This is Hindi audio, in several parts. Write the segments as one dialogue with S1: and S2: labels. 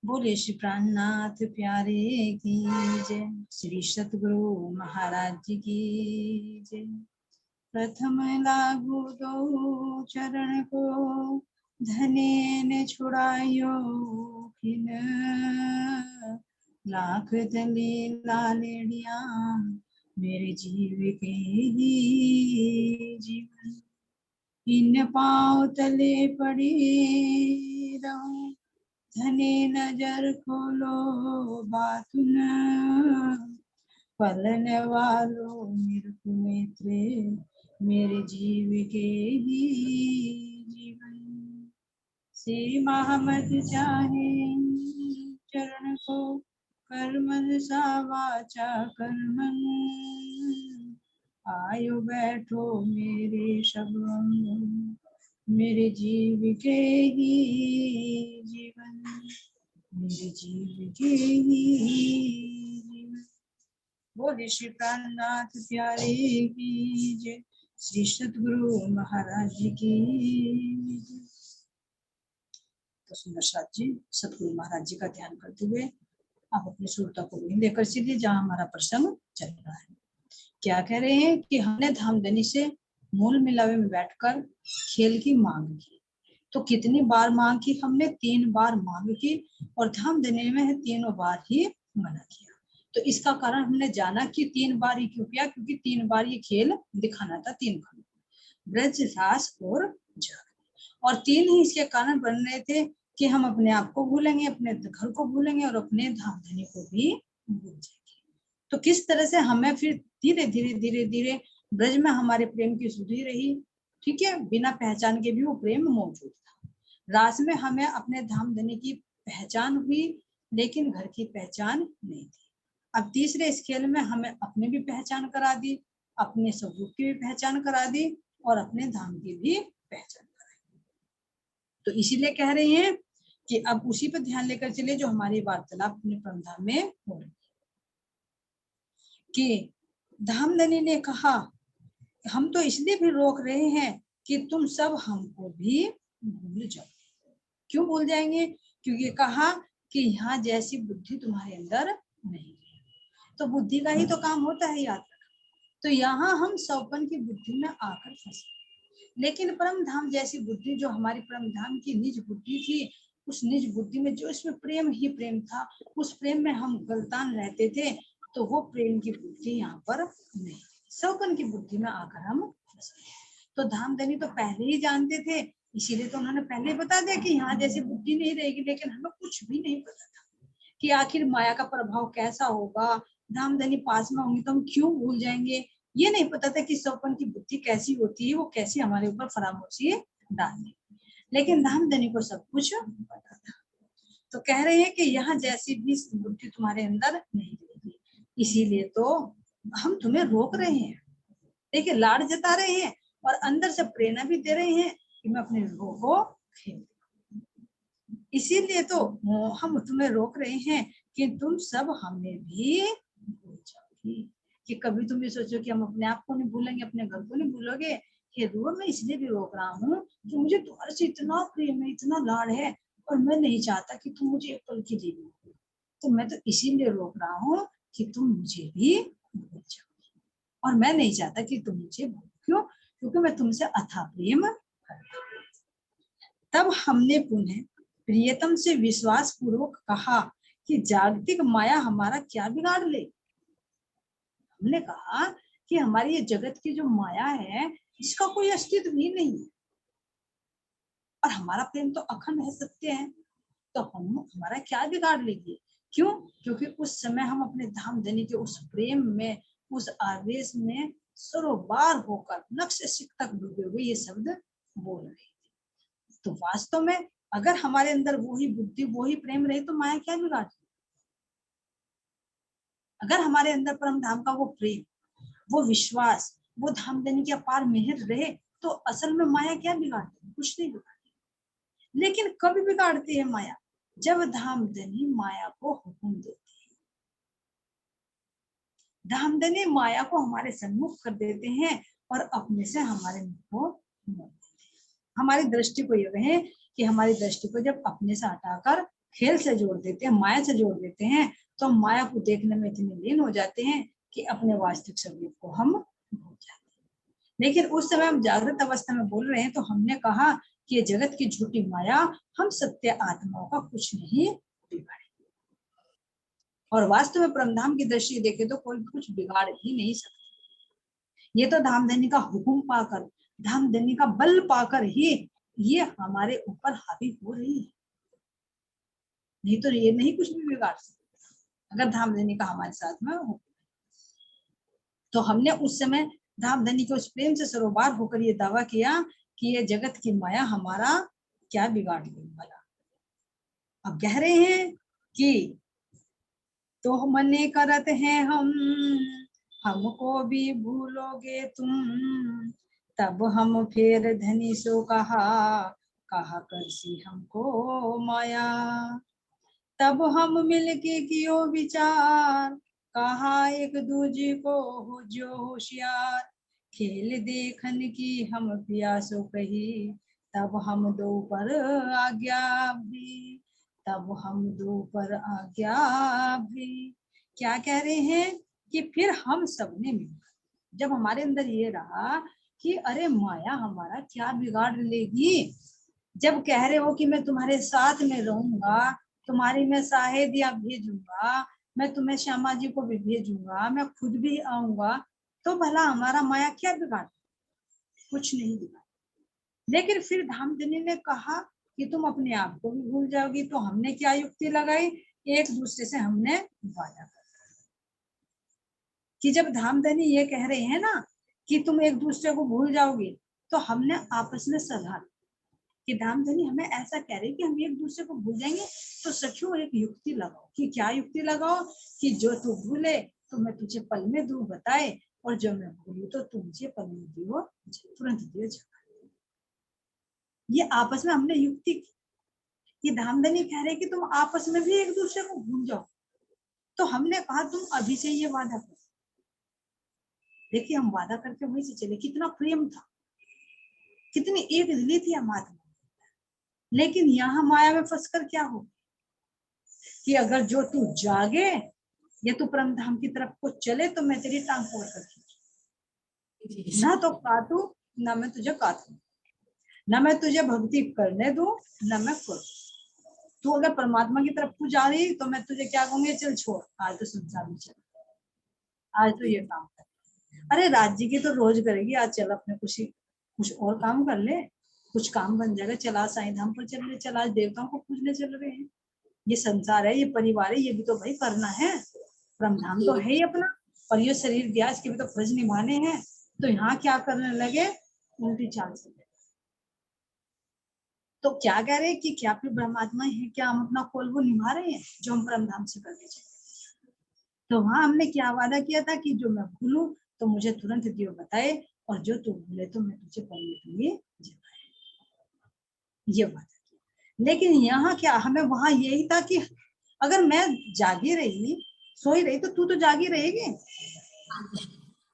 S1: बोले श्री प्राणनाथ प्यारे की जय, श्री सतगुरु महाराज जी की जय। प्रथम लागू दो चरण को, धने ने छुड़ायो खिन, लाख दली लालेड़िया मेरे जीव के ही जीवन। इन पाँव तले पड़ी रहूं, धने नजर खोलो बातुन, पलन वालो मित्र मेरे जीव के ही जीवन। श्री महमद चाहे चरण को, कर्मन सा वाचा कर्मन, आयो बैठो मेरे सब अंग, मेरे जीव के ही जीवन, मेरे जीव के ही जीवन। बोले श्री प्राणनाथ प्यारे की जय, श्री सतगुरु महाराज जी की जय। तो सुंदर साथ जी सतगुरु महाराज जी का ध्यान करते हुए आप अपनी सुरता को वहीं लेकर चलिए जहाँ हमारा प्रसंग चल रहा है। क्या कह रहे हैं कि हमने धामधनी से मूल मिलावे में बैठकर खेल की मांग की। तो कितनी बार मांग की हमने? 3 बार मांग की, और धामधनी में 3 बार ही मना किया। तो इसका कारण हमने जाना कि 3 बार ही क्यों किया, क्योंकि 3 बार ये खेल दिखाना था 3 खंड, ब्रज रास और जग। और 3 ही इसके कारण बन रहे थे कि हम अपने आप को भूलेंगे, अपने घर को भूलेंगे और अपने धामधनी को भी भूल जाएंगे। तो किस तरह से हमें फिर धीरे धीरे धीरे धीरे ब्रज में हमारे प्रेम की सुधि रही, ठीक है, बिना पहचान के भी वो प्रेम मौजूद था। रास में हमें अपने धामधनी की पहचान हुई, लेकिन घर की पहचान नहीं थी। अब तीसरे इस खेल में हमें अपनी भी पहचान करा दी, अपने स्वरूप की भी पहचान करा दी, और अपने धाम की भी पहचान कराई। तो इसीलिए कह रहे हैं कि अब उसी पर ध्यान लेकर चले जो हमारी वार्तालाप अपने परमधाम में हो रही कि धामधनी ने कहा, हम तो इसलिए भी रोक रहे हैं कि तुम सब हमको भी भूल जाओ। क्यों भूल जाएंगे? क्योंकि कहा कि यहाँ जैसी बुद्धि तुम्हारे अंदर नहीं है। तो बुद्धि का ही तो काम होता है याद रखना। तो यहाँ हम सौपन की बुद्धि में आकर फंसे, लेकिन परम धाम जैसी बुद्धि जो हमारी परम धाम की निज बुद्धि थी, उस निज बुद्धि में जो इसमें प्रेम ही प्रेम था, उस प्रेम में हम गलतान रहते थे। तो वो प्रेम की बुद्धि यहाँ पर नहीं, सौपन की बुद्धि में आकर हम फंसे। तो धामधनी तो पहले ही जानते थे, इसीलिए तो उन्होंने पहले बता दिया कि यहाँ जैसी बुद्धि नहीं रहेगी। लेकिन हमें कुछ भी नहीं पता था कि आखिर माया का प्रभाव कैसा होगा, धामधनी पास में होंगी तो हम क्यों भूल जाएंगे। ये नहीं पता था कि सौपन की बुद्धि कैसी होती है, वो कैसी हमारे ऊपर फरामोशी डालती। लेकिन धामधनी को सब कुछ पता था। तो कह रहे हैं कि यहाँ जैसी भी बुद्धि तुम्हारे अंदर नहीं रहेगी, इसीलिए तो हम तुम्हें रोक रहे हैं। देखिए, लाड़ जता रहे हैं और अंदर से प्रेरणा भी दे रहे हैं कि मैं अपने रोग को खेल। इसीलिए तो हम तुम्हें रोक रहे हैं कि तुम सब हमें भी भूल जाओगी। कि कभी तुम ये सोचो कि हम अपने आप को नहीं भूलेंगे, अपने घर को नहीं भूलोगे। हे दूर, मैं इसलिए भी रोक रहा हूँ कि मुझे तुम्हारे से इतना प्रेम है, इतना लाड़ है, और मैं नहीं चाहता कि तुम मुझे एक पल की लिए भूलो। तो मैं तो इसीलिए रोक रहा हूँ कि तुम मुझे भी भूल जाओ, और मैं नहीं चाहता कि तुम मुझे भूलो। क्यों? क्योंकि मैं तुमसे अथाह प्रेम करता हूं। तब हमने पुनः प्रियतम से विश्वास पूर्वक कहा कि जागतिक माया हमारा क्या बिगाड़ ले। हमने कहा कि हमारी ये जगत की जो माया है, इसका कोई अस्तित्व भी नहीं है, और हमारा प्रेम तो अखंड है, सत्य है। तो हम हमारा क्या बिगाड़ लेगी? क्यों? क्योंकि उस समय हम अपने धामधनी के उस प्रेम में, उस आवेश में सरोबार होकर नक्श सिक तक डूबे हुए ये शब्द बोल रहे थे। तो वास्तव में अगर हमारे अंदर वही बुद्धि, वही प्रेम रहे तो माया क्या बिगाड़? अगर हमारे अंदर परम धाम का वो प्रेम, वो विश्वास, वो धामधनी की अपार मेहर रहे, तो असल में माया क्या बिगाड़ती? कुछ नहीं बिगाड़ती। लेकिन कब बिगाड़ती है माया? जब धामधनी माया को हुक्म देती है। धामधनी माया को हमारे सम्मुख कर देते हैं और अपने से हमारे मुख को मोड़ देते हैं। हमारी दृष्टि को ये है कि हमारी दृष्टि को जब अपने से हटाकर खेल से जोड़ देते हैं, माया से जोड़ देते हैं, तो हम माया को देखने में इतने लीन हो जाते हैं कि अपने वास्तविक स्वरूप को हम भूल जाते हैं। लेकिन उस समय हम जागृत अवस्था में बोल रहे हैं, तो हमने कहा कि ये जगत की झूठी माया हम सत्य आत्माओं का कुछ नहीं बिगाड़े, और वास्तव में परमधाम की दृष्टि देखे तो कोई कुछ बिगाड़ ही नहीं सकता। ये तो धामधनी का हुक्म पाकर, धामधनी का बल पाकर ही ये हमारे ऊपर हावी हो रही है, नहीं तो ये नहीं कुछ भी बिगाड़ सकता अगर धामधनी का हमारे साथ में हो। तो हमने उस समय धामधनी को उस प्रेम से सरोबार होकर ये दावा किया कि ये जगत की माया हमारा क्या बिगाड़ने वाला। अब कह रहे हैं कि तो मने करत हैं हम, हमको भी भूलोगे तुम, तब हम फिर धनी सो कहा करसी हमको माया। तब हम मिलके कियो विचार, कहा एक दूजे को हो जो होशियार। खेल देखन की हम प्यासो कही, तब हम दो पर आज्ञा भी, तब हम दो पर आज्ञा भी। क्या कह रहे हैं कि फिर हम सबने मिलकर, जब हमारे अंदर ये रहा कि अरे माया हमारा क्या बिगाड़ लेगी, जब कह रहे हो कि मैं तुम्हारे साथ में रहूंगा, तुम्हारी मैं साहेदिया भेजूंगा, मैं तुम्हें श्यामा जी को भी भेजूंगा, मैं खुद भी आऊंगा, तो भला हमारा माया क्या बिगाड़, कुछ नहीं बिगाड़। लेकिन फिर धामधनी ने कहा कि तुम अपने आप को भी भूल जाओगी, तो हमने क्या युक्ति लगाई, एक दूसरे से हमने वादा कर कि जब धामधनी ये कह रहे हैं ना कि तुम एक दूसरे को भूल जाओगे, तो हमने आपस में सलाह कि धामधनी हमें ऐसा कह रही कि हम एक दूसरे को भूल जाएंगे, तो सखियों एक युक्ति लगाओ। कि क्या युक्ति लगाओ, कि जो तू भूले तो मैं तुझे पल में दूं बताए, और जो मैं भूलू तो तू मुझे पल में दियो तुरंत दियो जवाब। ये आपस में हमने युक्ति की। कि धामधनी कह रहे कि तुम आपस में भी एक दूसरे को भूल जाओ, तो हमने कहा तुम अभी से ये वादा करो। देखिए हम वादा करके वहीं से चले, कितना प्रेम था, कितनी एक दिली थी हमारे। लेकिन यहाँ माया में फंसकर क्या हो कि अगर जो तू जागे या तू परम धाम की तरफ को चले तो मैं तेरी टांग तोड़ कर खींचूं, ना तो काटू ना मैं तुझे काटू, ना मैं तुझे भक्ति करने दूं ना मैं करूं। तू अगर परमात्मा की तरफ को जा रही तो मैं तुझे क्या कहूंगी, चल छोड़ आज तो संसार में चल, आज तो ये काम कर। अरे राज्य की तो रोज करेगी, आज चल अपने कुछ और काम कर ले, कुछ काम बन जाएगा, चला साईं धाम पर चल रहे, चल आज देवताओं को पूजने चल रहे हैं। ये संसार है, ये परिवार है, ये भी तो भाई करना है, ब्रह्मधाम तो है ही अपना, और ये शरीर दिया, इसके भी तो फर्ज निभाने हैं। तो यहाँ क्या करने लगे, उल्टी चाल से। तो क्या कह रहे हैं कि क्या फिर ब्रह्मात्मा है, क्या हम अपना खोल वो निभा रहे हैं जो हम ब्रह्मधाम से करके चले। तो वहां हमने क्या वादा किया था कि जो मैं भूलू तो मुझे तुरंत दियो बताए, और जो तू भूले तो मैं तुझे पढ़ने के लिए ये वादा किया। लेकिन यहाँ क्या हमें वहां यही था कि अगर मैं जागी रही, सोई रही, तो तू तो जागी रहेगी,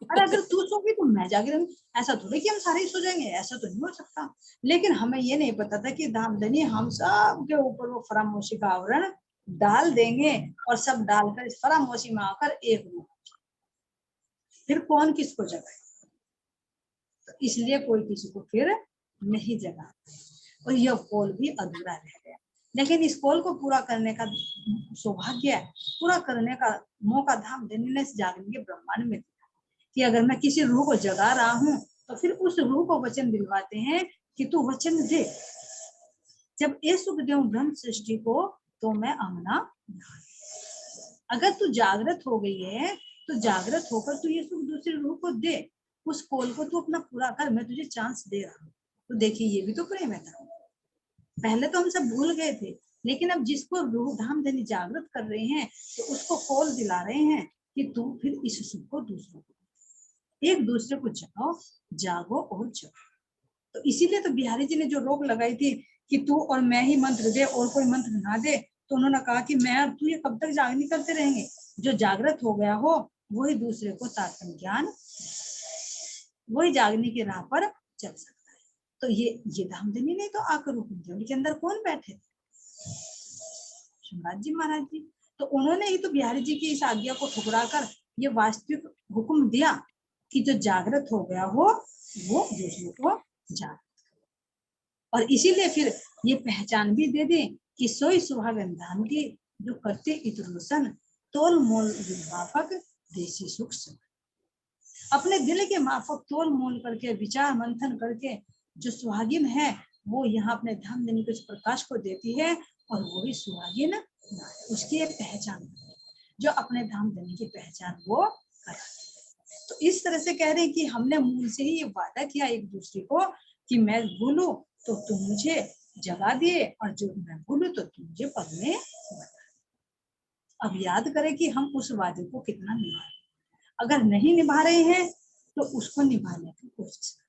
S1: अरे अगर तू सोगी तो मैं जागी रहूंगी। ऐसा थोड़ी कि हम सारे ही सो जाएंगे, ऐसा तो नहीं हो सकता। लेकिन हमें ये नहीं पता था कि धामधनी हम सब के ऊपर वो फरामोशी का आवरण डाल देंगे, और सब डालकर इस फरामोशी में आकर एक रूप, फिर कौन किसको जगाए। तो इसलिए कोई किसी को फिर नहीं जगा, और यह कॉल भी अधूरा रह गया। लेकिन इस कॉल को पूरा करने का सौभाग्य, पूरा करने का मौका धामधनी ने जागने के ब्रह्मांड में दिया कि अगर मैं किसी रूह को जगा रहा हूँ तो फिर उस रूह को वचन दिलवाते हैं कि तू वचन दे, जब ये सुख दे ब्रह्म सृष्टि को तो मैं आमना। अगर तू जागृत हो गई है तो जागृत होकर तू ये सुख दूसरी रूह को दे, उस कॉल को तू अपना पूरा कर, मैं तुझे चांस दे रहा हूँ। तो देखिए ये भी तो प्रेम है था। पहले तो हम सब भूल गए थे, लेकिन अब जिसको रूह धामधनी जागृत कर रहे हैं तो उसको कॉल दिला रहे हैं कि तू फिर इस सुख को दूसरों को, एक दूसरे को जगाओ, जागो और जगो। तो इसीलिए तो बिहारी जी ने जो रोक लगाई थी कि तू और मैं ही मंत्र दे और कोई मंत्र ना दे, तो उन्होंने कहा कि मैं और तू ये कब तक जागनी करते रहेंगे, जो जागृत हो गया हो वही दूसरे को तात्म ज्ञान, वही जागने की राह पर चल सकता है। तो ये धामधनी ने तो आकर हुक्म दिया, उनके अंदर कौन बैठे थे? सम्राट जी महाराज जी। तो उन्होंने ही तो बिहारी जी की इस आज्ञा को ठुकरा कर ये वास्तविक हुक्म दिया कि जो जागृत हो गया हो वो दूसरों को जाग, और इसीलिए फिर ये पहचान भी दे दें कि सोई सुहागन धाम की जो करते इतरोसन तोल मोल माफक देसी सुख सुख। अपने दिल के माफक तोल मोल करके विचार मंथन करके जो सुहागिन है वो यहाँ अपने धामधनी को इस प्रकाश को देती है, और वो भी सुहागिन उसकी एक पहचान जो अपने धामधनी की पहचान वो कराती। तो इस तरह से कह रहे हैं कि हमने मूल से ही ये वादा किया एक दूसरे को कि मैं बोलूं तो तुम मुझे जगा दिए, और जो मैं बोलूं तो तुम मुझे पद में बता। अब याद करें कि हम उस वादे को कितना निभा रहे, अगर नहीं निभा रहे हैं तो उसको निभाने की कोशिश करें।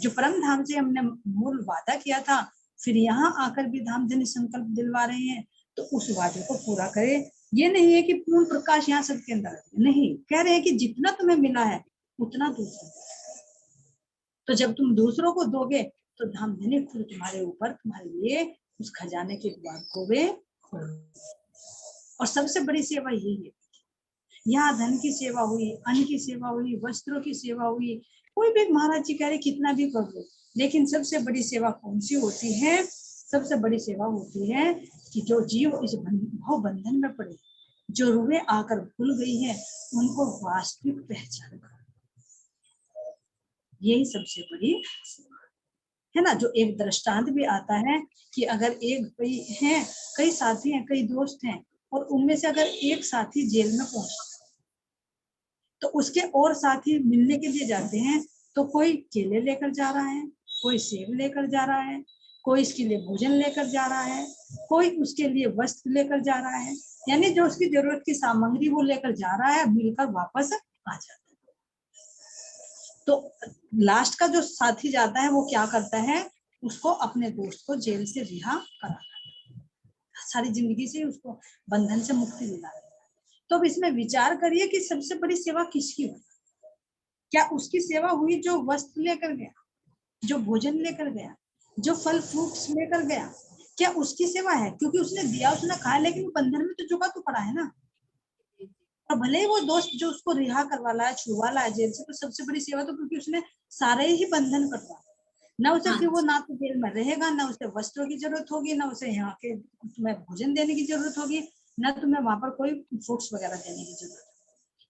S1: जो परम धाम से हमने मूल वादा किया था, फिर यहाँ आकर भी धामधनी संकल्प दिलवा रहे हैं, तो उस वादे को पूरा करें। ये नहीं है कि पूर्ण प्रकाश यहाँ सबके अंदर नहीं, कह रहे हैं कि जितना तुम्हें मिला है उतना दूसरों, तो जब तुम दूसरों को दोगे तो धामधनी खुद तुम्हारे ऊपर तुम्हारे लिए उस खजाने के द्वार को वे खोलेंगे। और सबसे बड़ी सेवा यही है, यहाँ धन की सेवा हुई, अन्न की सेवा हुई, वस्त्रों की सेवा हुई, कोई भी महाराज जी कह रहे कितना भी कर लो, लेकिन सबसे बड़ी सेवा कौन सी होती है? सबसे बड़ी सेवा होती है कि जो जीव इस भाव बंधन में पड़े, जो रूहें आकर भूल गई है, उनको वास्तविक पहचान कर, यही सबसे बड़ी है ना। जो एक दृष्टांत भी आता है कि अगर कई साथी हैं, कई दोस्त हैं, और उनमें से अगर एक साथी जेल में पहुंचे तो उसके और साथी मिलने के लिए जाते हैं, तो कोई केले लेकर जा रहा है, कोई सेब लेकर जा रहा है, कोई इसके लिए भोजन लेकर जा रहा है, कोई उसके लिए वस्त्र लेकर जा रहा है, यानी जो उसकी जरूरत की सामग्री वो लेकर जा रहा है, मिलकर वापस आ जाता है। तो लास्ट का जो साथी जाता है वो क्या करता है? उसको अपने दोस्त को जेल से रिहा कराता है, सारी जिंदगी से उसको बंधन से मुक्ति दिलाता है। तो अब इसमें विचार करिए कि सबसे बड़ी सेवा किसकी हुई? क्या उसकी सेवा हुई जो वस्त्र लेकर गया, जो भोजन लेकर गया, जो फल फ्रूट्स लेकर गया? क्या उसकी सेवा है? क्योंकि उसने दिया, उसने खाया, लेकिन बंधन में तो झुका तो पड़ा है ना। और भले ही वो दोस्त जो उसको रिहा करवा लाया, छुड़वा लाया जेल से, तो सबसे बड़ी सेवा तो क्योंकि उसने सारे ही बंधन कटवा, ना उसे फिर वो ना तो जेल में रहेगा, ना उसे वस्त्रों की जरूरत होगी, ना उसे यहाँ के तुम्हें भोजन देने की जरूरत होगी, ना तुम्हें वहां पर कोई फ्रूट्स वगैरह देने की जरूरत।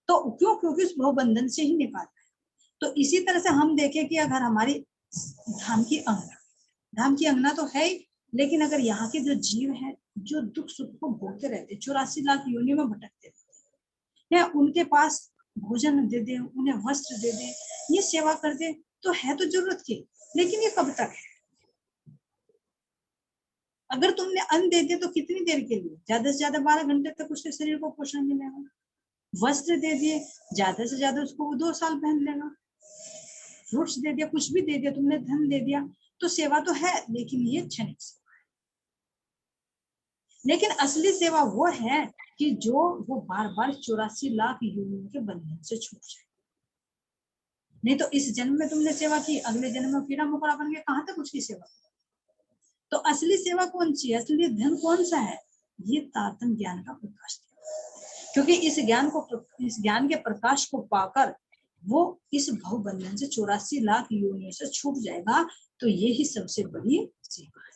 S1: तो क्यों? क्योंकि उस भाव बंधन से ही निकालता है। तो इसी तरह से हम देखें कि अगर हमारी धाम की अंगना, धाम की अंगना तो है ही, लेकिन अगर यहाँ के जो जीव हैं जो दुख सुख को भोगते रहते, 84 लाख योनि में भटकते रहते, या उनके पास भोजन दे दे, उन्हें वस्त्र दे दे, ये सेवा कर दे, तो है तो जरूरत की, लेकिन ये कब तक है? अगर तुमने अन्न दे दिया तो कितनी देर के लिए? ज्यादा से ज्यादा 12 घंटे तक उसके शरीर को पोषण मिलेगा। वस्त्र दे दिए, ज्यादा से ज्यादा उसको वो 2 साल पहन लेगा। फ्रूट्स दे दिया, कुछ भी दे दिया तुमने, धन दे दिया, तो सेवा तो है, लेकिन ये क्षणिक सेवा है। लेकिन असली सेवा वो है कि जो वो बार बार 84 लाख योनियों के बंधन से छूट जाए। नहीं तो इस जन्म में तुमने सेवा की, अगले जन्म में कीड़ा मकोड़ा बन के कहां तक उसकी सेवा? तो असली सेवा कौन सी है? असली धन कौन सा है? ये तारतम्य ज्ञान का प्रकाश, क्योंकि इस ज्ञान के प्रकाश को पाकर वो इस भव बंधन से 84 लाख योनियों से छूट जाएगा। तो ये ही सबसे बड़ी सेवा है।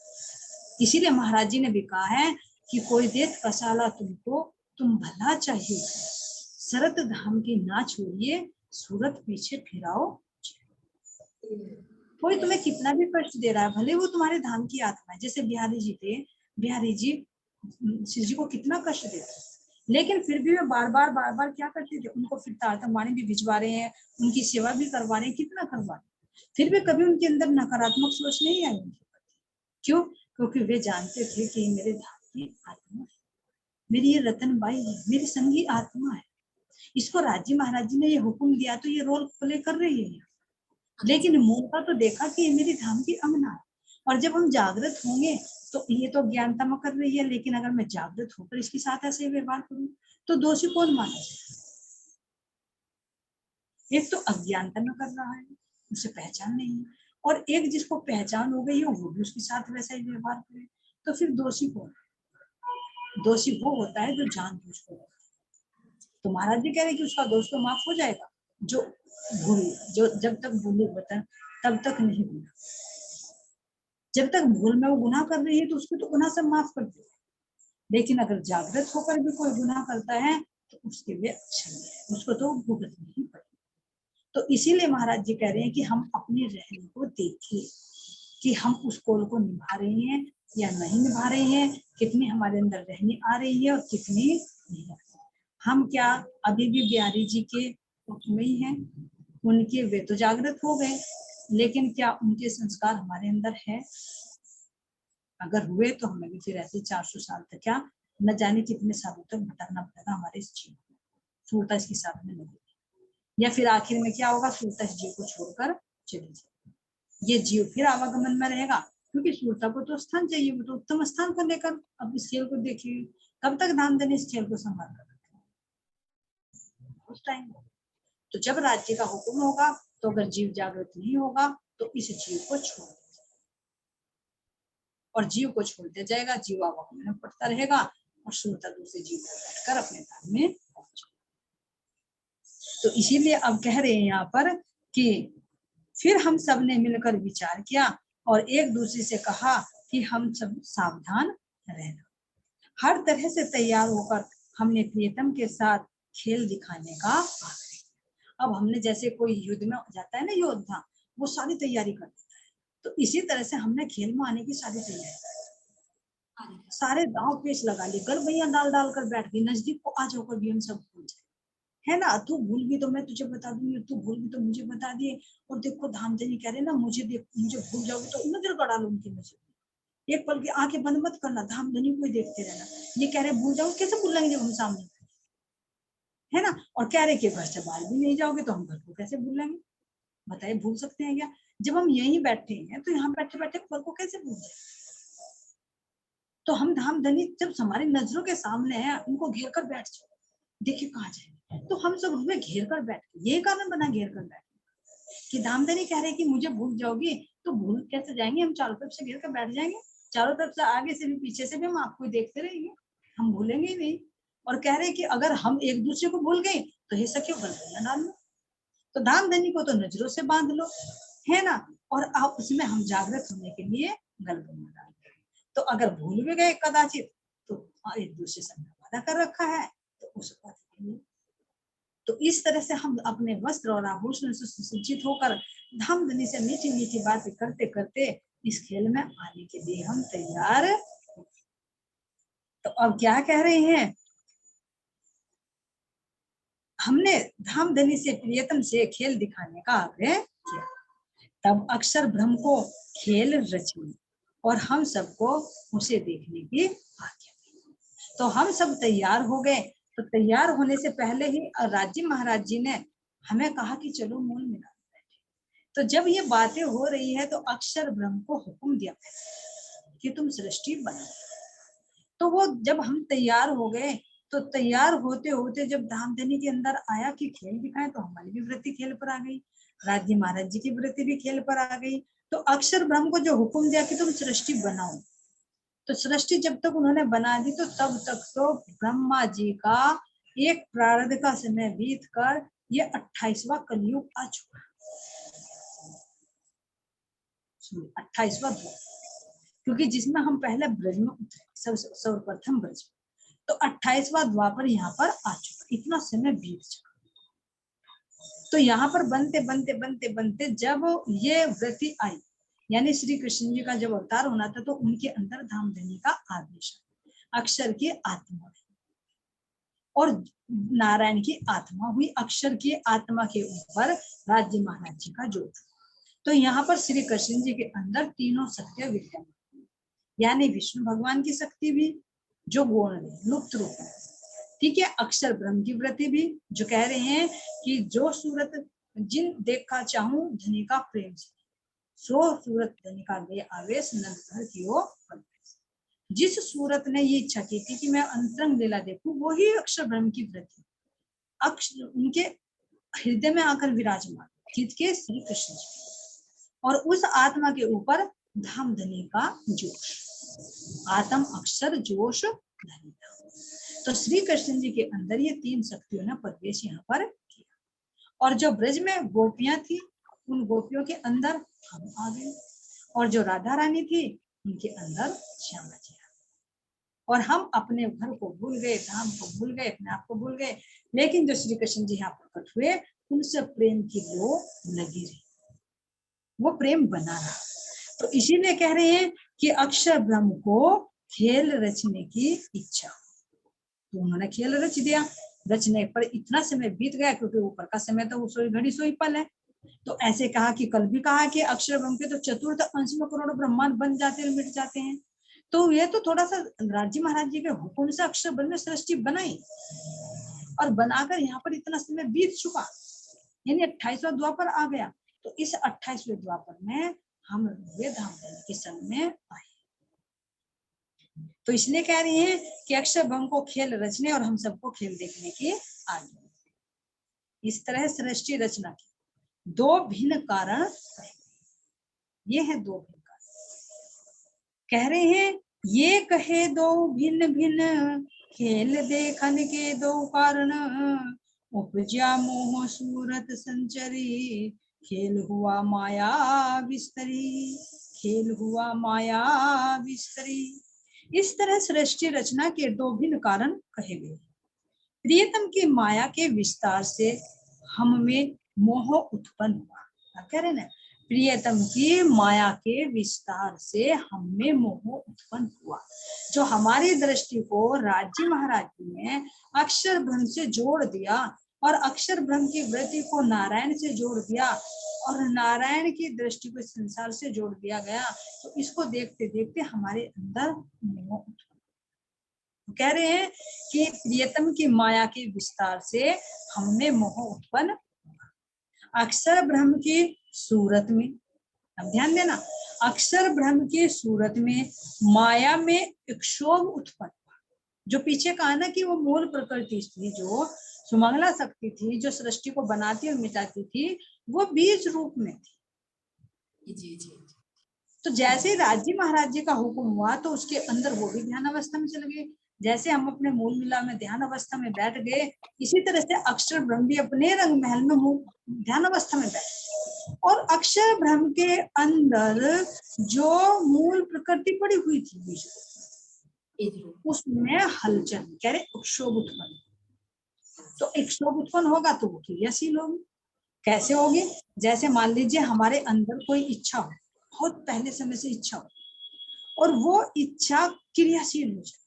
S1: इसीलिए महाराज जी ने भी कहा है कि कोई देत कसाला तुमको, तुम भला चाहिए, शरत धाम की ना छोड़िए, सूरत पीछे फिराओ। कोई तुम्हें कितना भी कष्ट दे रहा है, भले वो तुम्हारे धाम की आत्मा है, जैसे बिहारी जी थे, बिहारी जी शिव जी को कितना कष्ट देते, लेकिन फिर भी वे बार बार क्या करते थे? उनको फिर तारतम्य भी भिजवा रहे हैं, उनकी सेवा भी करवा रहे हैं, कितना करवा रहे हैं, फिर भी कभी उनके अंदर नकारात्मक सोच नहीं आई उनके प्रति। क्यों? क्योंकि वे जानते थे कि मेरे धाम की आत्मा है, मेरी ये रतन बाई है, मेरी संगी आत्मा है, इसको राजी महाराज जी ने ये हुक्म दिया तो ये रोल प्ले कर रही है। लेकिन मूल का तो देखा कि ये मेरी धाम की अंगना है, और जब हम जागृत होंगे तो ये तो ज्ञानता में कर रही है, लेकिन अगर मैं जागृत होकर इसके साथ ऐसे व्यवहार करूं तो दोषी कौन माना जाए? एक तो अज्ञानता में कर रहा है, उसे पहचान नहीं है, और एक जिसको पहचान हो गई है वो भी उसके साथ वैसा ही व्यवहार करे, तो फिर दोषी कौन? दोषी वो होता है जो जानबूझकर। तो महाराज जी कह रहे हैं कि उसका दोष तो माफ हो जाएगा जो भूल, जो जब तक भूले बता तब तक नहीं भूला। जब तक भूल में वो गुनाह कर रही है तो उसको तो गुनाह सब माफ कर दे, लेकिन अगर जागृत होकर भी कोई गुनाह करता है तो उसके लिए अच्छा नहीं है, उसको तो भुगतनी ही पड़ेगी। तो इसीलिए महाराज जी कह रहे हैं कि हम अपने रहने को देखिए कि हम उस कौल को निभा रहे हैं या नहीं निभा रहे हैं, कितनी हमारे अंदर रहनी आ रही है और कितनी नहीं आ रही। हम क्या अभी भी बिहारी जी के में ही हैं, उनके वे तो जागृत हो गए, लेकिन क्या उनके संस्कार हमारे अंदर है? अगर हुए तो हमें भी फिर ऐसे 400 साल तक क्या न जाने कितने सालों तक भटकना पड़ेगा हमारे इस जीवन में, सूरता इसके साथ में लगेगी, या फिर आखिर में क्या होगा, सूरता इस जीव को छोड़कर चली जाएगी, ये जीव फिर आवागमन में रहेगा, क्योंकि सूरता को तो स्थान चाहिए, वो तो उत्तम स्थान को लेकर। अब इस खेल को देखिए, कब तक ध्यान देने इस खेल को संभाल कर उस टाइम। तो जब राज्य का हुक्म होगा तो अगर जीव जागृत नहीं होगा तो इस जीव को छोड़, और जीव को छोड़ते जाएगा, जीव आवागमन में पड़ता रहेगा और सूरता दूसरे जीव को बैठकर अपने धाम में पहुंचे। तो इसीलिए अब कह रहे हैं यहाँ पर कि फिर हम सब ने मिलकर विचार किया और एक दूसरे से कहा कि हम सब सावधान रहना। हर तरह से तैयार होकर हमने प्रियतम के साथ खेल दिखाने का आग्रह किया। अब हमने जैसे कोई युद्ध में जाता है ना योद्धा, वो सारी तैयारी कर देता है, तो इसी तरह से हमने खेल में आने की सारी तैयारी, सारे दांव पेच लगा ली, गल भैया डाल डाल कर बैठ गई, नजदीक को आ जाओ भी हम सब भूल जाए, है ना, तू भूल गई तो मैं तुझे बता दूंगी, तू भूल गई तो मुझे बता दिए। और देखो धामधनी कह रहे ना, मुझे देख, मुझे भूल जाओगे तो नजर गड़ा लो उनकी नजर, एक पल की आंखें बंद मत करना, धामधनी को ही देखते रहना। ये कह रहे भूल जाओ, कैसे भूल लेंगे जब हम सामने, है ना, और कह रहे कि घर से बाहर भी नहीं जाओगे तो हम घर को कैसे भूल लेंगे, बताइए भूल सकते हैं क्या? जब हम यहीं बैठे हैं तो यहाँ बैठे बैठे घर को कैसे भूल जाए? तो हम धामधनी जब हमारी नजरों के सामने है, उनको घेर कर बैठ जाओ, देखिए कहाँ जाए, तो हम सब उसमें घेर कर बैठ, ये कारण बना घेर कर बैठ कि धामधनी कह रहे कि मुझे भूल जाओगी, तो भूल कैसे जाएंगे, हम चारों तरफ से घेर कर बैठ जाएंगे, चारों तरफ से आगे से भी पीछे से भी हम आपको देखते रहेंगे, हम भूलेंगे ही नहीं। और कह रहे कि अगर हम एक दूसरे को भूल गए तो हे सखियों गलतियां डाल लो, तो धामधनी को तो नजरों से बांध लो, है ना, और आप उसमें हम जागृत होने के लिए गलतियां डाल, तो अगर भूल भी गए कदाचित तो एक दूसरे से वादा कर रखा है तो उसको देखेंगे। तो इस तरह से हम अपने वस्त्र और आभूषण से सुसज्जित होकर धामधनी से मीठी मीठी बातें करते करते इस खेल में आने के लिए हम तैयार। तो अब क्या कह रहे हैं, हमने धामधनी से प्रियतम से खेल दिखाने का आग्रह किया, तब अक्षर ब्रह्म को खेल रची और हम सबको उसे देखने की आज्ञा दी। तो हम सब तैयार हो गए, तो तैयार होने से पहले ही राज्य महाराज जी ने हमें कहा कि चलो मूल मिला बैठे। तो जब ये बातें हो रही है तो अक्षर ब्रह्म को हुक्म दिया कि तुम सृष्टि बनाओ। तो वो जब हम तैयार हो गए, तो तैयार होते होते जब धामधनी के अंदर आया कि खेल दिखाए, तो हमारी भी वृत्ति खेल पर आ गई, राज्य महाराज जी की वृत्ति भी खेल पर आ गई। तो अक्षर ब्रह्म को जो हुक्म दिया कि तुम सृष्टि बनाओ, तो सृष्टि जब तक उन्होंने बना दी तो तब तक तो ब्रह्मा जी का एक प्रारब्ध का समय बीत कर ये 28वां कलयुग आ चुका, 28वां द्वार, क्योंकि जिसमें हम पहले ब्रज में उतरे सर्वप्रथम ब्रज, तो 28वां द्वापर यहाँ पर आ चुका, इतना समय बीत चुका। तो यहाँ पर बनते बनते बनते बनते जब ये व्रति आई, यानी श्री कृष्ण जी का जब अवतार होना था, तो उनके अंदर धामधनी का आदेश, अक्षर की आत्मा और नारायण की आत्मा हुई, अक्षर की आत्मा के ऊपर राज्य महाराज जी का जोड़। तो यहाँ पर श्री कृष्ण जी के अंदर तीनों सत्य विद्यमान, यानी विष्णु भगवान की शक्ति भी जो गौण लुप्त रूप है, ठीक है, अक्षर ब्रह्म की वृत्ति भी जो कह रहे हैं कि जो सूरत जिन देखा चाहूं धनी का प्रेम से, सो सूरत धनी का ले आवेश नंद की ओर, जिस सूरत ने ये इच्छा की थी कि मैं अंतरंग लीला देखूं, वही अक्षर ब्रह्म की वृत्ति अक्षर उनके हृदय में आकर विराजमान, चित के श्री कृष्ण जी। और उस आत्मा के ऊपर धाम धनी का जोश, आत्म अक्षर जोश धनी धाम। तो श्री कृष्ण जी के अंदर ये 3 शक्तियों ने प्रवेश यहाँ पर किया। और जो ब्रज में गोपियां थी, उन गोपियों के अंदर हम आ गए, और जो राधा रानी थी उनके अंदर श्यामा जी। और हम अपने घर को भूल गए, धाम को भूल गए, अपने आप को भूल गए, लेकिन जो श्री कृष्ण जी यहाँ प्रकट हुए उनसे प्रेम की लो लगी रही, वो प्रेम बना रहा। तो इसीलिए कह रहे हैं कि अक्षर ब्रह्म को खेल रचने की इच्छा, तो उन्होंने खेल रच दिया। रचने पर इतना समय बीत गया, क्योंकि ऊपर का समय तो वो सोई घड़ी सोई पल है। तो ऐसे कहा कि कल भी कहा कि अक्षर ब्रह्म के तो चतुर्थ अंश में करोड़ों ब्रह्मांड बन जाते हैं, मिट जाते हैं। तो ये तो थोड़ा सा राजी महाराज जी के हुक्म से अक्षर ब्रह्म ने सृष्टि बनाई, और बनाकर यहाँ पर इतना समय बीत चुका, यानी 28वां द्वापर आ गया। तो इस 28वें द्वापर में हम वे धाम के संग में आए। तो इसलिए कह रही हैं कि अक्षर ब्रह्म को खेल रचने और हम सबको खेल देखने की आगे। इस तरह सृष्टि रचना की 2 भिन्न कारण, ये है 2 भिन्न कारण। कह रहे हैं ये कहे 2 भिन्न भिन्न खेल देखन के 2 कारण, उपजा मोह सूरत संचरी, खेल हुआ माया विस्तरी, खेल हुआ माया विस्तरी। इस तरह सृष्टि रचना के 2 भिन्न कारण कहे गए। प्रियतम की माया के विस्तार से हम में मोह उत्पन्न हुआ। कह रहे ना, प्रियतम की माया के विस्तार से हम में मोह उत्पन्न हुआ। जो हमारी दृष्टि को राज्य महाराज जी ने अक्षर ब्रह्म से जोड़ दिया, और अक्षर ब्रह्म की वृत्ति को नारायण से जोड़ दिया, और नारायण की दृष्टि को संसार से जोड़ दिया गया। तो इसको देखते देखते हमारे अंदर मोह उत्पन्न। कह रहे हैं कि प्रियतम की माया के विस्तार से हमने मोह उत्पन्न हुआ। अक्षर ब्रह्म की सूरत में, अब ध्यान देना, अक्षर ब्रह्म की सूरत में माया में क्षोभ उत्पन्न हुआ। जो पीछे कहा ना कि वो मूल प्रकृति थी, जो सुमंगला शक्ति थी, जो सृष्टि को बनाती और मिटाती थी, वो बीज रूप में थी। जी जी। तो जैसे राज्य महाराज जी का हुक्म हुआ तो उसके अंदर वो भी ध्यान अवस्था में चले गए। जैसे हम अपने मूल मिला में ध्यान अवस्था में बैठ गए, इसी तरह से अक्षर ब्रह्म भी अपने रंग महल में ध्यान अवस्था में बैठ। और अक्षर ब्रह्म के अंदर जो मूल प्रकृति पड़ी हुई थी, उसमें हलचल, कह रहे क्षोभ उत्पन्न। तो क्षोभ उत्पन्न होगा तो वो क्रियाशील होगी। कैसे होगी? जैसे मान लीजिए हमारे अंदर कोई इच्छा हो, बहुत पहले समय से इच्छा हो, और वो इच्छा क्रियाशील हो जाए,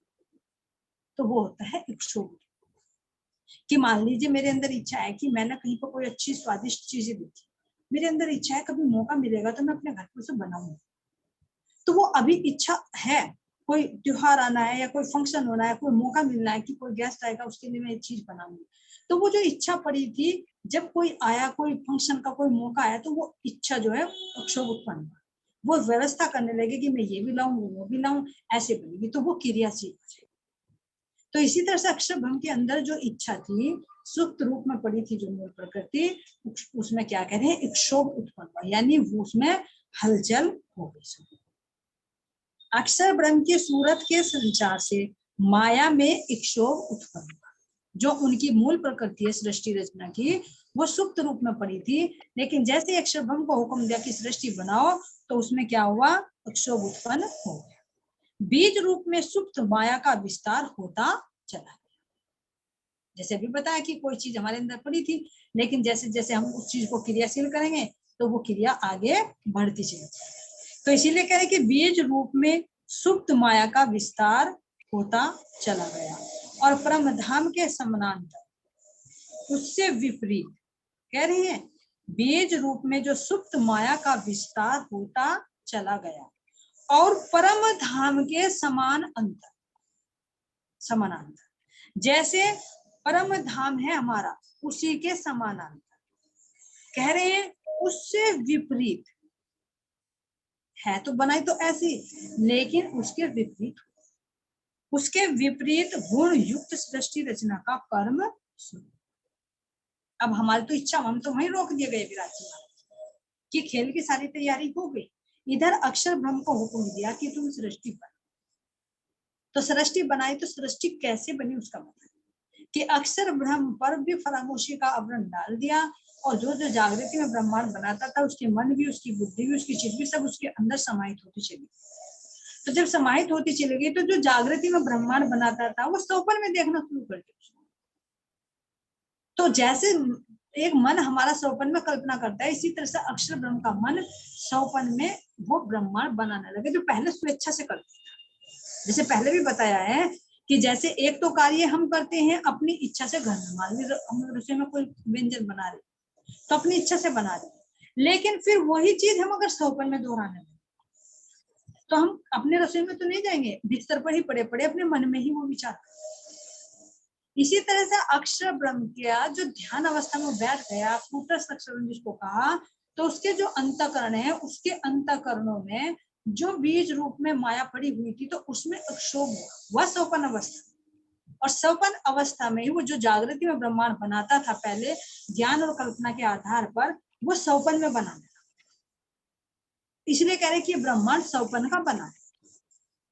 S1: तो वो होता है क्षोभ। कि मान लीजिए मेरे अंदर इच्छा है कि मैंने कहीं पर कोई अच्छी स्वादिष्ट चीजें देखी, मेरे अंदर इच्छा है कभी मौका मिलेगा तो मैं अपने घर पर उसे बनाऊंगा। तो वो अभी इच्छा है, कोई त्योहार आना है या कोई फंक्शन होना है, कोई मौका मिलना है कि कोई गेस्ट आएगा, उसके लिए मैं एक चीज बनाऊंगी। तो वो जो इच्छा पड़ी थी, जब कोई आया, कोई फंक्शन का कोई मौका आया, तो वो इच्छा जो है क्षोभ उत्पन्न हुआ। वो व्यवस्था करने लगे कि मैं ये भी लाऊं, वो भी लाऊं, ऐसे बनेगी, तो वो क्रियाशील हो जाएगी। तो इसी तरह से अक्षर ब्रह्म के अंदर जो इच्छा थी, सुप्त रूप में पड़ी थी जो मूल प्रकृति, उसमें क्या कह रहे हैं, क्षोभ उत्पन्न हुआ, यानी वो उसमें हलचल हो गई। अक्षर ब्रह्म की सूरत के संचार से माया में क्षोभ उत्पन्न हुआ। जो उनकी मूल प्रकृति है सृष्टि रचना की, वो सुप्त रूप में पड़ी थी, लेकिन जैसे अक्षर ब्रह्म को हुक्म दिया कि सृष्टि बनाओ, तो उसमें क्या हुआ, क्षोभ उत्पन्न हो गया। बीज रूप में सुप्त माया का विस्तार होता चला गया। जैसे अभी बताया कि कोई चीज हमारे अंदर पड़ी थी, लेकिन जैसे जैसे हम उस चीज को क्रियाशील करेंगे तो वो क्रिया आगे बढ़ती चली। तो इसीलिए कह रहे कि बीज रूप में सुप्त माया का विस्तार होता चला गया, और परम धाम के समानांतर उससे विपरीत, कह रहे हैं बीज रूप में जो सुप्त माया का विस्तार होता चला गया, और परम धाम के समान अंतर, समानांतर, जैसे परम धाम है हमारा, उसी के समानांतर, कह रहे हैं उससे विपरीत है। तो बनाई तो ऐसी, लेकिन उसके विपरीत, उसके विपरीत गुण युक्त सृष्टि रचना का कर्म शुरू। अब हमारी तो इच्छा, हम तो वहीं रोक दिए गए विराट महाराज, कि खेल की सारी तैयारी हो गई, इधर अक्षर ब्रह्म को हुक्म दिया कि तुम सृष्टि बना। तो सृष्टि बनाई, तो सृष्टि कैसे बनी उसका बता कि अक्षर ब्रह्म पर भी फरामोशी का आवरण डाल दिया, और जो जो जागृति में ब्रह्मांड बनाता था, उसके मन भी, उसकी बुद्धि भी, उसकी चित्त भी, सब उसके अंदर समाहित होती चली। तो जब समाहित होती चली गई, तो जो जागृति में ब्रह्मांड बनाता था, वो स्वप्न में देखना शुरू कर दिया। तो जैसे एक मन हमारा स्वप्न में कल्पना करता है, इसी तरह से अक्षर ब्रह्म का मन स्वप्न में वो ब्रह्मांड बनाने लगे, जो पहले स्वेच्छा से करते था। जैसे पहले भी बताया है कि जैसे एक तो कार्य हम करते हैं अपनी इच्छा से, घर में मान लीजिए हम रसोई में कोई व्यंजन बना रहे, तो अपनी इच्छा से बना रहे, लेकिन फिर वही चीज हम अगर स्वप्न में दोहराने लगे, तो हम अपने रसोई में तो नहीं जाएंगे, बिस्तर पर ही पड़े पड़े अपने मन में ही वो विचार। इसी तरह से अक्षर ब्रह्म किया जो ध्यान अवस्था में बैठ गया, कूटस्थ अक्षर जिसको कहा, तो उसके जो अंतःकरण है, उसके अंतःकरणों में जो बीज रूप में माया पड़ी हुई थी, तो उसमें क्षोभ हुआ, वह स्वपन अवस्था। और स्वपन अवस्था में ही वो जो जागृति में ब्रह्मांड बनाता था पहले ज्ञान और कल्पना के आधार पर, वो स्वपन में बना। इसलिए कह रहे कि ब्रह्मांड स्वपन का बना है,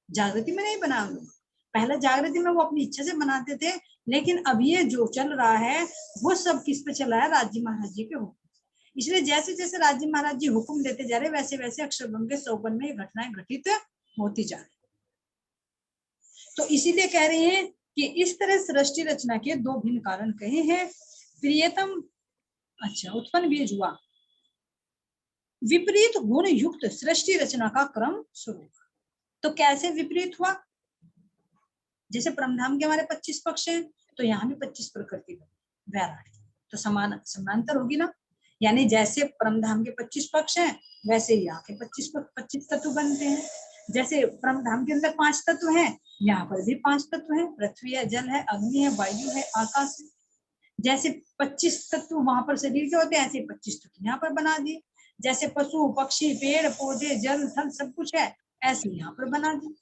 S1: जागृति में नहीं बना। पहले जागृति में वो अपनी इच्छा से बनाते थे, लेकिन अब ये जो चल रहा है वो सब किस पे चल रहा है, राज्य महाराज जी के हुक्म। इसलिए जैसे जैसे राज्य महाराज जी हुक्म देते जा रहे, वैसे वैसे अक्षर ब्रह्म के स्वपन में ये घटनाएं घटित होती जा रही। तो इसीलिए कह रहे हैं कि इस तरह सृष्टि रचना के दो भिन्न कारण कहे हैं। प्रियतम, अच्छा, उत्पन्न बीज हुआ, विपरीत गुण युक्त सृष्टि रचना का क्रम शुरू। तो कैसे विपरीत हुआ? जैसे परमधाम के हमारे 25 पक्ष हैं, तो यहाँ भी 25 प्रकृति वैराट, तो समानांतर होगी ना। यानी जैसे परमधाम के 25 पक्ष हैं, वैसे यहाँ के 25 तत्व बनते हैं। जैसे परमधाम के अंदर 5 तत्व हैं, यहाँ पर भी 5 तत्व हैं, पृथ्वी है, जल है, अग्नि है, वायु है, आकाश है। जैसे 25 तत्व वहां पर शरीर के होते हैं, ऐसे 25 तत्व यहाँ पर बना दिए। जैसे पशु पक्षी पेड़ पौधे जल थल सब कुछ है, ऐसे यहाँ पर बना दिए।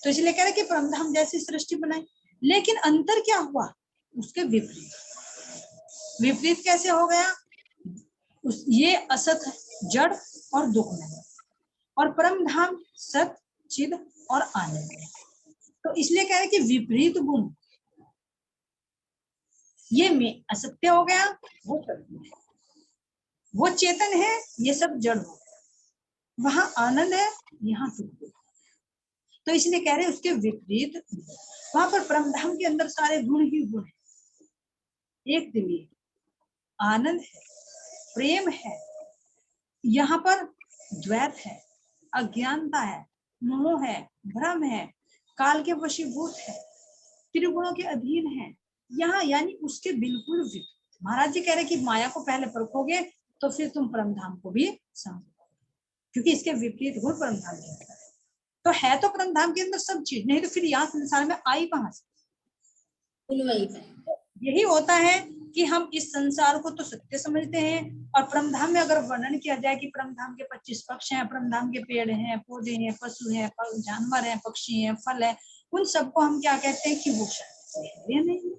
S1: तो इसलिए कह रहे कि परमधाम जैसी सृष्टि बनाई, लेकिन अंतर क्या हुआ? उसके विपरीत। विपरीत कैसे हो गया? ये असत है, जड़ और दुख में, और परमधाम सत चिद और आनंद है। तो इसलिए कह रहे कि विपरीत गुण, ये में असत्य हो गया, वो सत्य है, वो चेतन है, ये सब जड़ हो गया, वहां आनंद है, यहाँ दुख। तो इसलिए कह रहे उसके विपरीत। वहां पर परमधाम के अंदर सारे गुण ही गुण है, एक दिव्य आनंद है, प्रेम है, यहाँ पर द्वैत है, अज्ञानता है, मोह है, भ्रम है, काल के वशीभूत है, त्रिगुणों के अधीन है यहाँ, यानी उसके बिल्कुल विपरीत। महाराज जी कह रहे कि माया को पहले परखोगे तो फिर तुम परमधाम को भी समझोगे, क्योंकि इसके विपरीत गुण परमधाम के अंदर है। तो है तो परमधाम के अंदर सब चीज, नहीं तो फिर यहाँ संसार में आई कहां से? यही होता है कि हम इस संसार को तो सत्य समझते हैं, और परमधाम में अगर वर्णन किया जाए कि परमधाम के 25 पक्ष हैं, परमधाम के पेड़ हैं, पौधे हैं, पशु हैं, जानवर हैं, पक्षी हैं, फल है, उन सबको हम क्या कहते हैं कि वो शायद नहीं है,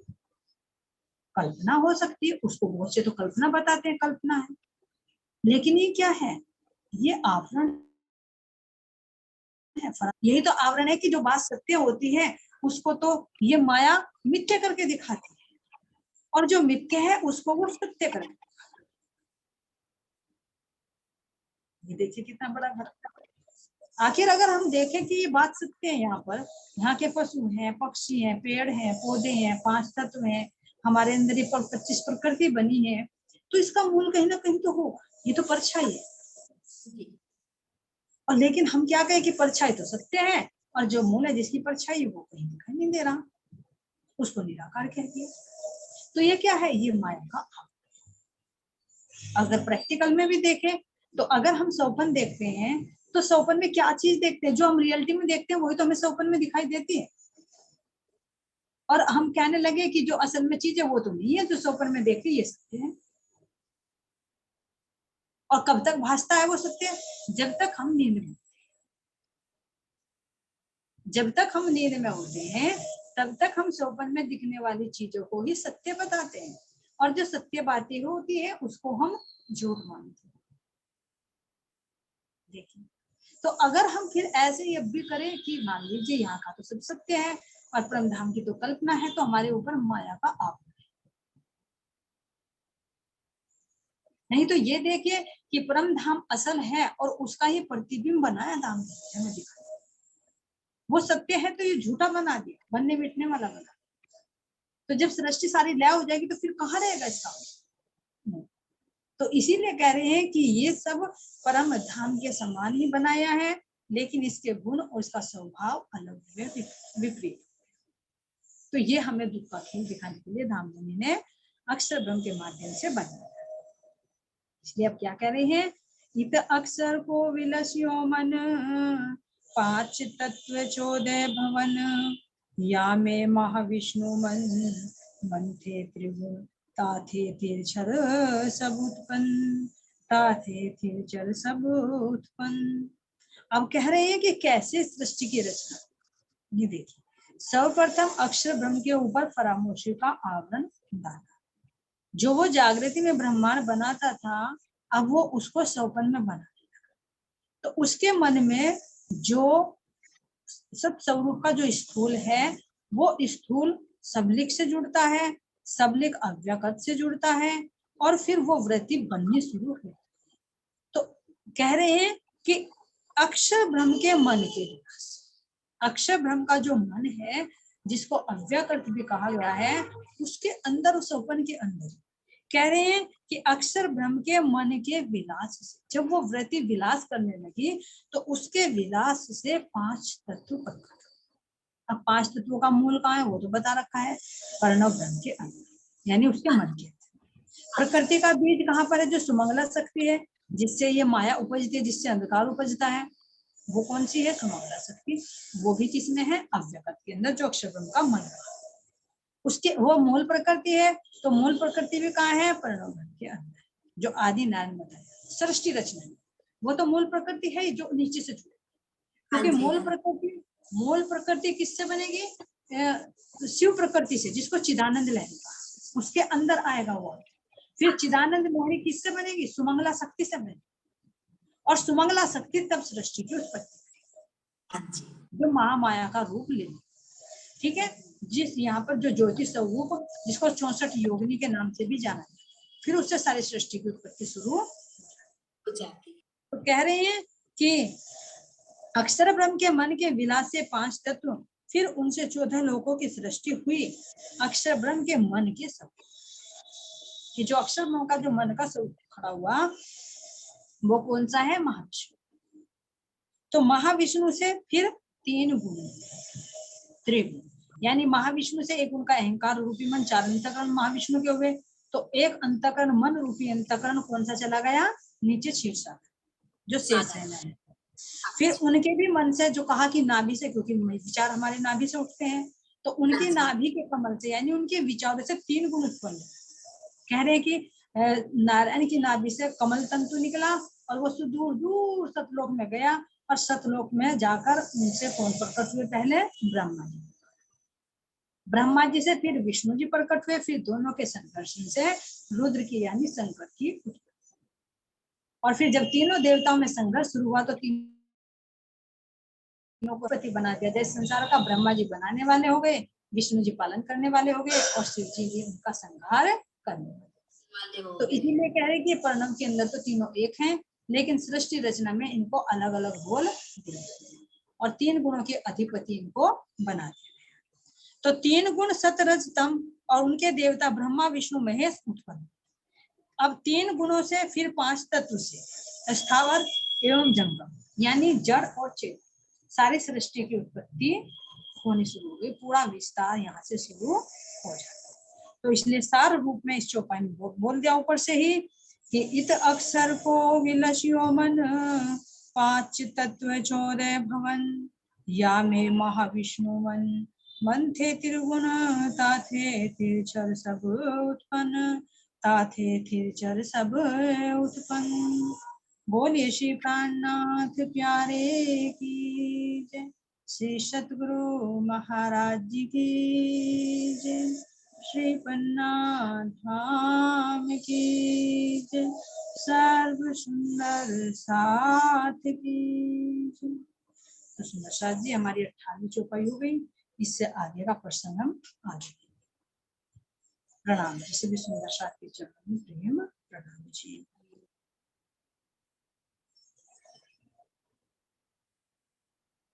S1: कल्पना हो सकती है। उसको बहुत से तो कल्पना बताते हैं, कल्पना है, लेकिन ये क्या है? ये आवरण है। यही तो आवरण है कि जो बात सत्य होती है उसको तो ये माया मिथ्या करके दिखाती है, और जो मिथ्या है उसको वो सत्य करके। ये देखिए कितना बड़ा फर्क है। आखिर अगर हम देखें कि ये बात सत्य है, यहाँ के पशु हैं, पक्षी हैं, पेड़ हैं, पौधे हैं, 5 तत्व हैं, हमारे अंदर ये 25 प्रकृति बनी है, तो इसका मूल कहीं ना कहीं तो होगा, ये तो परछाई है। और लेकिन हम क्या कहें कि परछाई तो सत्य है, और जो मूल है जिसकी परछाई वो कहीं दिखाई नहीं दे रहा, उसको निराकार कह दिया। तो ये क्या है? ये माया का। अगर प्रैक्टिकल में भी देखें तो अगर हम स्वप्न देखते हैं तो स्वप्न में क्या चीज देखते हैं? जो हम रियलिटी में देखते हैं वही तो हमें स्वप्न में दिखाई देती है, और हम कहने लगे कि जो असल में चीज है वो तो नहीं है, जो स्वप्न में देखते ये सत्य है। और कब तक भासता है वो सत्य? जब तक हम नींद में, जब तक हम नींद में होते हैं तब तक हम स्वप्न में दिखने वाली चीजों को ही सत्य बताते हैं, और जो सत्य बातें होती है उसको हम झूठ मानते हैं। देखिए, तो अगर हम फिर ऐसे ही अब भी करें कि मान लीजिए यहाँ का तो सब सत्य है और परम धाम की तो कल्पना है, तो हमारे ऊपर माया का आप नहीं, तो ये देखिए कि परम धाम असल है और उसका ही प्रतिबिंब बनाया धाम हमें दिखाया। वो सत्य है तो ये झूठा बना दिया, बनने बैठने वाला बना। तो जब सृष्टि सारी लय हो जाएगी तो फिर कहाँ रहेगा इसका? तो इसीलिए कह रहे हैं कि ये सब परम धाम के समान ही बनाया है, लेकिन इसके गुण और इसका स्वभाव अलग है, विपरीत। तो ये हमें दुख का खेल दिखाने के लिए धामधनी ने अक्षर ब्रह्म के माध्यम से बनाया। इसलिए अब क्या कह रहे हैं, इत अक्षर को विलस्यो मन, पांच तत्व चोदय भवन, या में महाविष्णु मन, मन थे त्रिगुण ताथे तिरछर सब उत्पन्न, ताथे तिरछर सब उत्पन्न। अब कह रहे हैं कि कैसे सृष्टि की रचना। ये देखिए, सर्वप्रथम अक्षर ब्रह्म के ऊपर परामर्शी का आवरण डाला। जो वो जागृति में ब्रह्मांड बनाता था, अब वो उसको स्वपन में बना दिया। तो उसके मन में जो सब स्वरूप का जो स्थूल है, वो स्थूल सबलिक से जुड़ता है, सबलिक अव्यक्त से जुड़ता है, और फिर वो वृत्ति बननी शुरू है। तो कह रहे हैं कि अक्षर ब्रह्म के मन के विकास, अक्षर ब्रह्म का जो मन है, जिसको अव्यक्त भी कहा गया है, उसके अंदर, उस स्वपन के अंदर कह रहे हैं कि अक्षर ब्रह्म के मन के विलास से, जब वो वृत्ति विलास करने लगी तो उसके विलास से पांच तत्व प्रकट। अब पांच तत्वों का मूल कहाँ है वो तो बता रखा है, प्रणव ब्रह्म के अंदर, यानी उसके मन के। प्रकृति का बीज कहाँ पर है, जो सुमंगला शक्ति है, जिससे ये माया उपजती है, जिससे अंधकार उपजता है, वो कौन सी है, सुमंगला शक्ति। वो भी किसमें है, अव्यक्त के अंदर, जो अक्षर ब्रह्म का मन है। उसके वो मूल प्रकृति है, तो मूल प्रकृति भी कहाँ है, प्रणव ब्रह्म के अंदर, जो आदि नारायण बताया सृष्टि रचना, वो तो मूल प्रकृति है जो नीचे से जुड़े। क्योंकि मूल प्रकृति किससे बनेगी, शिव प्रकृति से, जिसको चिदानंद लहरी का, उसके अंदर आएगा वो। फिर चिदानंद लहरी किससे बनेगी, सुमंगला शक्ति से बनेगी, और सुमंगला शक्ति तब सृष्टि की उत्पत्ति, जो महामाया का रूप ले, ठीक है। जिस यहाँ पर जो ज्योति स्वरूप, जिसको 64 योगिनी के नाम से भी जाना है, फिर उससे सारी सृष्टि की उत्पत्ति शुरू हो जाती है। तो कह रहे हैं कि अक्षर ब्रह्म के मन के विलास से पांच तत्व, फिर उनसे 14 लोकों की सृष्टि हुई अक्षर ब्रह्म के मन के सब, कि जो अक्षर ब्रह्म का जो मन का स्वरूप खड़ा हुआ, वो कौन सा है, महाविष्णु। तो महाविष्णु से फिर 3 गुण, त्रिगुण, यानी महाविष्णु से एक उनका अहंकार रूपी मन, 4 अंतकरण महाविष्णु के हुए। तो एक अंतकरण मन रूपी अंतकरण कौन सा चला गया, नीचे शीर्षक, जो शेष है। फिर उनके भी मन से, जो कहा कि नाभि से, क्योंकि विचार हमारे नाभि से उठते हैं, तो उनके नाभि के कमल से, यानी उनके विचारों से 3 गुण उत्पन्न। कह रहे हैं कि नारायण की नाभि से कमल तंतु निकला, और वो दूर दूर सतलोक में गया, और सतलोक में जाकर उनसे कौन प्रकट हुए, पहले ब्रह्मा जी। ब्रह्मा जी से फिर विष्णु जी प्रकट हुए, फिर दोनों के संघर्षण से रुद्र की, यानी शंकर की उत्पत्ति। और फिर जब तीनों देवताओं में संघर्ष शुरू हुआ, तो तीनों को पति बना दिया। जैसे संसार का ब्रह्मा जी बनाने वाले हो गए, विष्णु जी पालन करने वाले हो गए, और शिव जी उनका संहार करने वाले। तो इसीलिए कह रहे कि प्रणव के अंदर तो तीनों एक हैं, लेकिन सृष्टि रचना में इनको अलग अलग रोल दिए, और 3 गुणों के अधिपति इनको बना दिया। तो 3 गुण सतरज तम, और उनके देवता ब्रह्मा विष्णु महेश उत्पन्न। अब 3 गुणों से फिर 5 तत्व से स्थावर एवं जंगम, यानी जड़ और चेतन, सारी सृष्टि की उत्पत्ति होनी शुरू हो गई, पूरा विस्तार यहाँ से शुरू हो जाता। तो इसलिए सार रूप में इस चौपाई में बोल दिया ऊपर से ही कि इत अक्षर को विलस्यो मन, 5 तत्व 14 भवन, या में महाविष्णु मन, मन थे त्रिगुण ताथे तिरछर सब उत्पन्न, ताथे तिरछर सब उत्पन्न। बोलिए श्री प्राणनाथ प्यारे की जय, श्री सतगुरु महाराज जी की जय, श्री पन्ना धाम की जय, सर्व सुंदर साथ की। तो सुंदर साथ जी हमारी 28वीं चौपाई हो गई। इससे आगे का प्रसंग हम आगे। प्रणाम जी। सभी सुंदर साथ के चरणों में प्रेम प्रणाम जी।